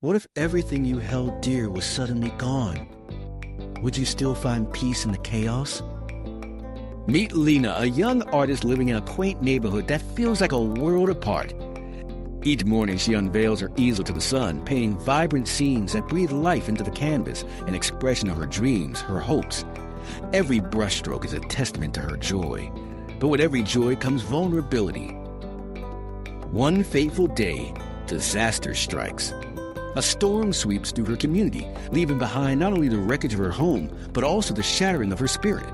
What if everything you held dear was suddenly gone? Would you still find peace in the chaos? Meet Lena, a young artist living in a quaint neighborhood that feels like a world apart. Each morning she unveils her easel to the sun, painting vibrant scenes that breathe life into the canvas, an expression of her dreams, her hopes. Every brushstroke is a testament to her joy. But with every joy comes vulnerability. One fateful day, disaster strikes. A storm sweeps through her community, leaving behind not only the wreckage of her home, but also the shattering of her spirit.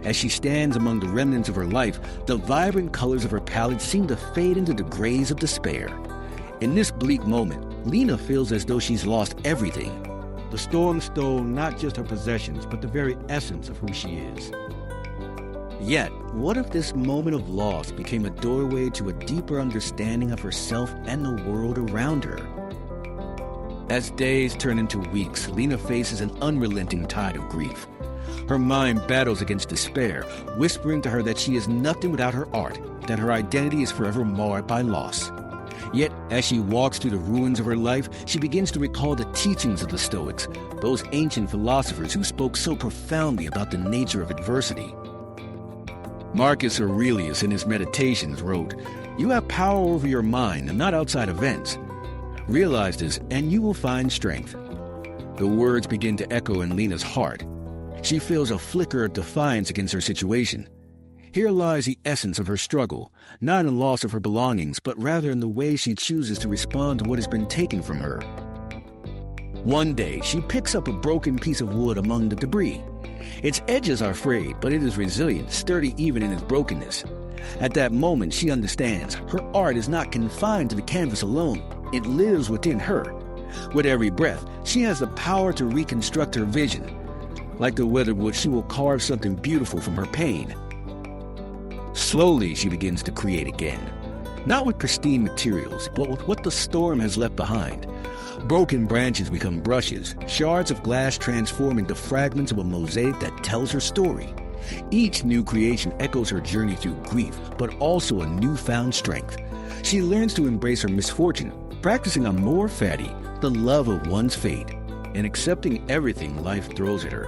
As she stands among the remnants of her life, the vibrant colors of her palette seem to fade into the grays of despair. In this bleak moment, Lena feels as though she's lost everything. The storm stole not just her possessions, but the very essence of who she is. Yet, what if this moment of loss became a doorway to a deeper understanding of herself and the world around her? As days turn into weeks, Lena faces an unrelenting tide of grief. Her mind battles against despair, whispering to her that she is nothing without her art, that her identity is forever marred by loss. Yet, as she walks through the ruins of her life, she begins to recall the teachings of the Stoics, those ancient philosophers who spoke so profoundly about the nature of adversity. Marcus Aurelius in his Meditations wrote, "You have power over your mind and not outside events. Realize this, and you will find strength." The words begin to echo in Lena's heart. She feels a flicker of defiance against her situation. Here lies the essence of her struggle, not in loss of her belongings, but rather in the way she chooses to respond to what has been taken from her. One day, she picks up a broken piece of wood among the debris. Its edges are frayed, but it is resilient, sturdy even in its brokenness. At that moment, she understands her art is not confined to the canvas alone. It lives within her. With every breath, she has the power to reconstruct her vision. Like the weatherwood, she will carve something beautiful from her pain. Slowly, she begins to create again. Not with pristine materials, but with what the storm has left behind. Broken branches become brushes, shards of glass transform into fragments of a mosaic that tells her story. Each new creation echoes her journey through grief, but also a newfound strength. She learns to embrace her misfortune, practicing amor fati, the love of one's fate, and accepting everything life throws at her.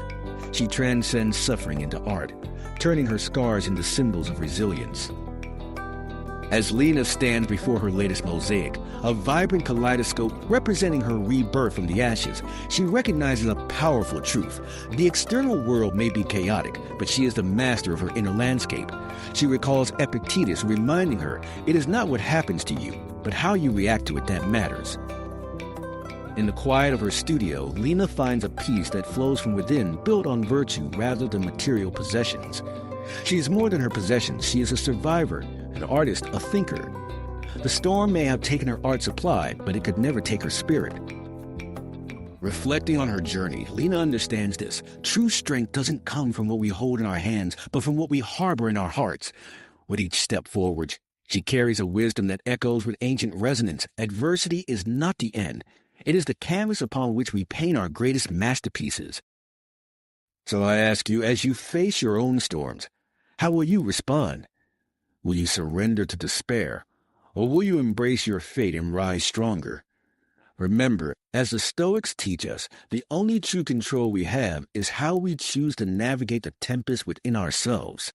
She transcends suffering into art, turning her scars into symbols of resilience. As Lena stands before her latest mosaic, a vibrant kaleidoscope representing her rebirth from the ashes, she recognizes a powerful truth. The external world may be chaotic, but she is the master of her inner landscape. She recalls Epictetus reminding her, it is not what happens to you, but how you react to it that matters. In the quiet of her studio, Lena finds a peace that flows from within, built on virtue rather than material possessions. She is more than her possessions. She is a survivor, an artist, a thinker. The storm may have taken her art supply, but it could never take her spirit. Reflecting on her journey, Lena understands this. True strength doesn't come from what we hold in our hands, but from what we harbor in our hearts. With each step forward, she carries a wisdom that echoes with ancient resonance. Adversity is not the end. It is the canvas upon which we paint our greatest masterpieces. So I ask you, as you face your own storms, how will you respond? Will you surrender to despair, or will you embrace your fate and rise stronger? Remember, as the Stoics teach us, the only true control we have is how we choose to navigate the tempest within ourselves.